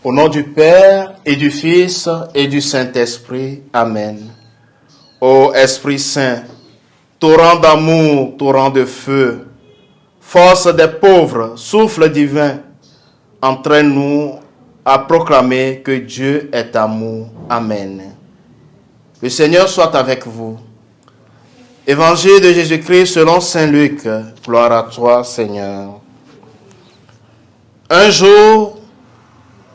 Au nom du Père et du Fils et du Saint-Esprit. Amen. Ô Esprit Saint, torrent d'amour, torrent de feu, force des pauvres, souffle divin, entraîne-nous à proclamer que Dieu est amour. Amen. Le Seigneur soit avec vous. Évangile de Jésus-Christ selon Saint Luc. Gloire à toi, Seigneur. Un jour,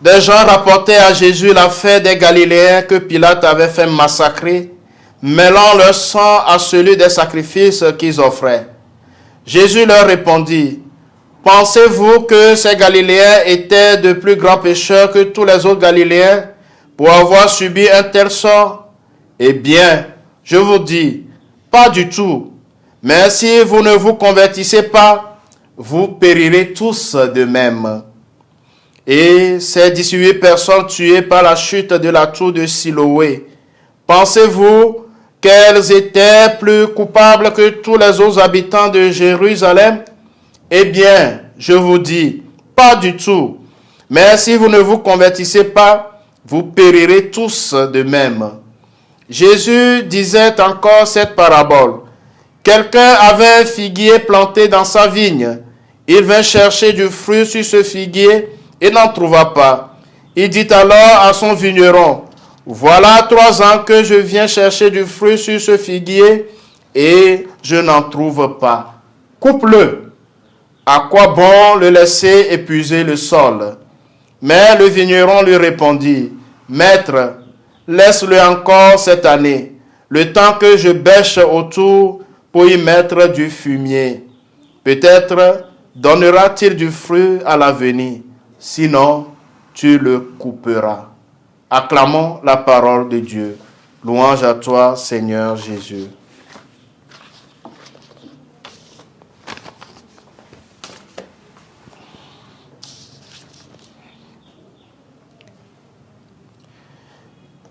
des gens rapportaient à Jésus l'affaire des Galiléens que Pilate avait fait massacrer, mêlant leur sang à celui des sacrifices qu'ils offraient. Jésus leur répondit, « Pensez-vous que ces Galiléens étaient de plus grands pécheurs que tous les autres Galiléens pour avoir subi un tel sort? Eh bien, je vous dis, pas du tout. Mais si vous ne vous convertissez pas, vous périrez tous de même. » Et ces 18 personnes tuées par la chute de la tour de Siloé, pensez-vous qu'elles étaient plus coupables que tous les autres habitants de Jérusalem? Eh bien, je vous dis, pas du tout. Mais si vous ne vous convertissez pas, vous périrez tous de même. Jésus disait encore cette parabole. Quelqu'un avait un figuier planté dans sa vigne. Il vint chercher du fruit sur ce figuier et n'en trouva pas. Il dit alors à son vigneron, « Voilà 3 ans que je viens chercher du fruit sur ce figuier et je n'en trouve pas. Coupe-le. À quoi bon le laisser épuiser le sol? » Mais le vigneron lui répondit, « Maître, laisse-le encore cette année, le temps que je bêche autour pour y mettre du fumier. Peut-être donnera-t-il du fruit à l'avenir. Sinon, tu le couperas. » Acclamons la parole de Dieu. Louange à toi, Seigneur Jésus.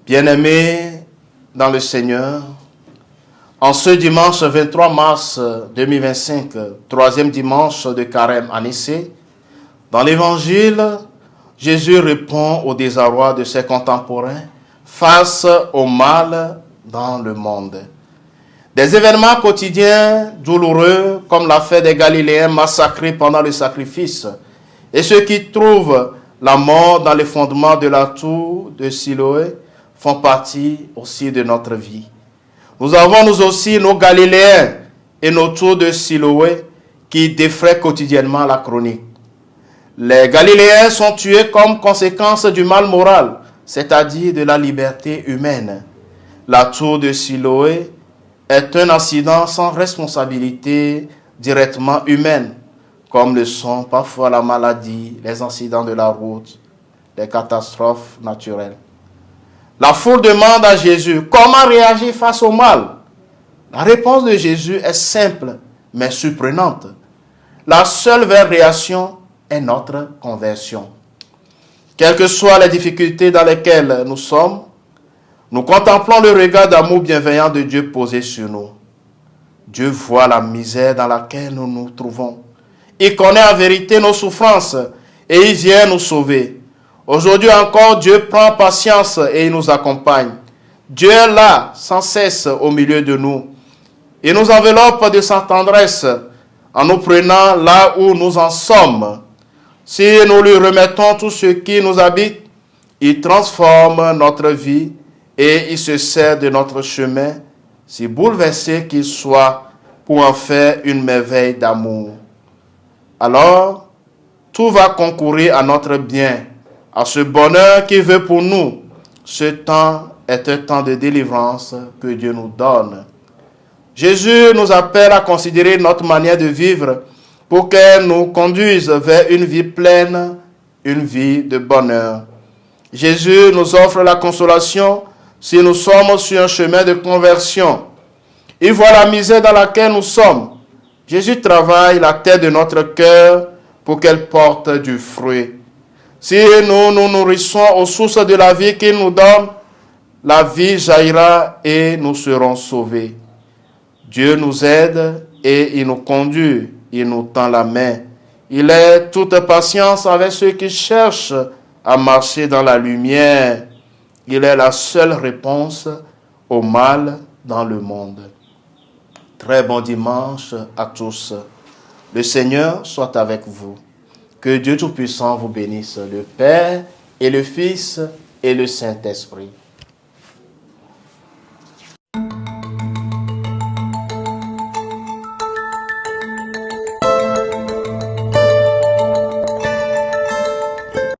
Bien-aimés dans le Seigneur, en ce dimanche 23 mars 2025, 3e dimanche de Carême à Nicée, dans l'Évangile, Jésus répond au désarroi de ses contemporains face au mal dans le monde. Des événements quotidiens douloureux comme l'affaire des Galiléens massacrés pendant le sacrifice et ceux qui trouvent la mort dans les fondements de la tour de Siloé font partie aussi de notre vie. Nous avons nous aussi nos Galiléens et nos tours de Siloé qui défraient quotidiennement la chronique. Les Galiléens sont tués comme conséquence du mal moral, c'est-à-dire de la liberté humaine. La tour de Siloé est un incident sans responsabilité directement humaine, comme le sont parfois la maladie, les incidents de la route, les catastrophes naturelles. La foule demande à Jésus comment réagir face au mal. La réponse de Jésus est simple mais surprenante. La seule vraie réaction est notre conversion. Quelles que soient les difficultés dans lesquelles nous sommes, nous contemplons le regard d'amour bienveillant de Dieu posé sur nous. Dieu voit la misère dans laquelle nous nous trouvons. Il connaît en vérité nos souffrances et il vient nous sauver. Aujourd'hui encore, Dieu prend patience et il nous accompagne. Dieu est là, sans cesse, au milieu de nous. Il nous enveloppe de sa tendresse en nous prenant là où nous en sommes. Si nous lui remettons tout ce qui nous habite, il transforme notre vie et il se sert de notre chemin, si bouleversé qu'il soit, pour en faire une merveille d'amour. Alors, tout va concourir à notre bien, à ce bonheur qu'il veut pour nous. Ce temps est un temps de délivrance que Dieu nous donne. Jésus nous appelle à considérer notre manière de vivre pour qu'elle nous conduise vers une vie pleine, une vie de bonheur. Jésus nous offre la consolation si nous sommes sur un chemin de conversion. Il voit la misère dans laquelle nous sommes. Jésus travaille la terre de notre cœur pour qu'elle porte du fruit. Si nous nous nourrissons aux sources de la vie qu'il nous donne, la vie jaillira et nous serons sauvés. Dieu nous aide et il nous conduit. Il nous tend la main. Il est toute patience avec ceux qui cherchent à marcher dans la lumière. Il est la seule réponse au mal dans le monde. Très bon dimanche à tous. Le Seigneur soit avec vous. Que Dieu Tout-Puissant vous bénisse, le Père et le Fils et le Saint-Esprit.